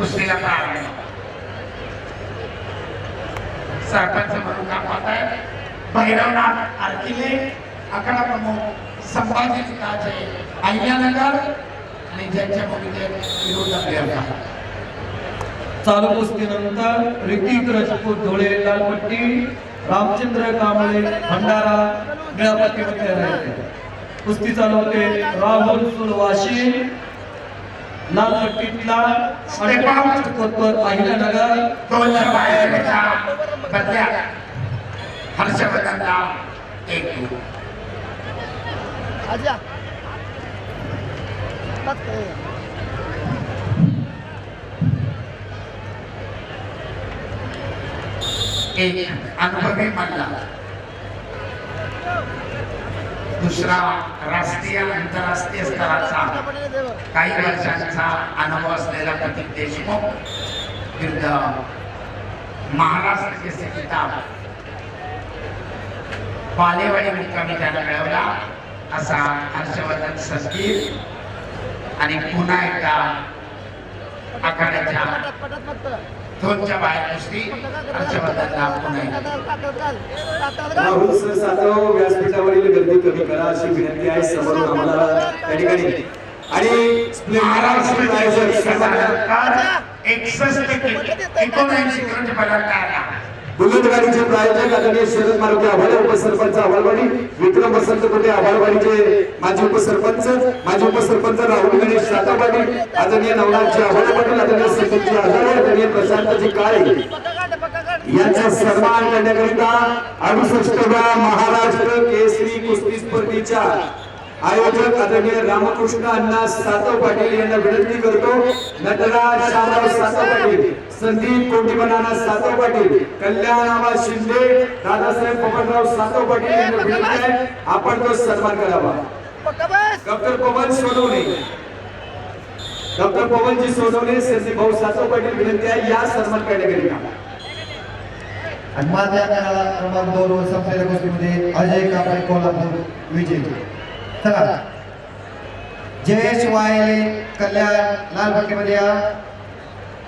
कुस्तीला प्रारंभ सरपंच म्हणून काम पाहत आहे भैरवनाथ आरकिले, आखाडा प्रमुख संभाजी पिताचे अहिल्यानगर आणि ज्यांच्या भूमिकेत विरोध अभ्यर्था. चालू कुस्तीनंतर ऋतिक राजपूत धुळे लालपट्टी, रामचंद्र कांबळे भंडारा निळापट्टीमध्ये राहिले. कुस्ती चालवते राहुल सुरवाशी लालपट्टीतला कोतकर अहिल्यानगर. दोनच्या बाहेरच्या बदल्यात हर्षवर्धनला 1-2. आजा एक अनुभवी मल्ला, दुसरा राष्ट्रीय आंतरराष्ट्रीय स्तराचा काही वर्षांचा अनुभव असलेला प्रतीक देशमुख विरुद्ध महाराष्ट्र केसरी किताब बालेवाडी मुक्कामी त्याला मिळवला असा हर्षवर्धन सस्तीर. आणि पुन्हा एकदा आखाड्याच्या दोनच्या बाहेर कुस्ती हर्षवर्धनला पुन्हा राहुल सर सातव व्यासपीठावरील गर्दी कमी करा अशी विनंती आहे समोरून आम्हाला त्या ठिकाणी. आणि महाराष्ट्र आयोजक 61 किलोचे पदार्थ बुलेट गाडीचे प्रायोजक आदरणीय शरद मारुती आव्हाड, उपसरपंच आव्हाडवाडी, विक्रम वसंत कुटे आव्हाडवाडीचे माजी उपसरपंच राहुल गणेश सातापाटी, आदरणीय नवनाथजी आव्हाडवाडी, आदरणीय संदीपजी आझारे, आदरणीय प्रशांतजी काळे यांचा सन्मान करण्याकरिता 68व्या महाराष्ट्र केसरी कुस्ती स्पर्धेच्या आयोजक आदरणीय रामकृष्ण अण्णा सातव पाटील यांना विनंती करतो. नटराज शामराव सातव पाटील, संदीप कोंडीमनाना सातव पाटील, कल्याण आबा शिंदे, दादासाहेब पवनराव सातव पाटील यांना विनंती आहे आपण तो सन्मान करावा. डॉक्टर पवन सोनवणे, डॉक्टर पवनजी सोनवणे, संदीप भाऊ सातव पाटील विनंती आहे या सन्मान करण्याकरिता. आणि माझ्या क्रमांक 2 वर संपलेल्या गोष्टीमध्ये अजय कापडे कोल्हापूर विजय. चला जयेश वायले कल्याण लालपट्टीमध्ये या.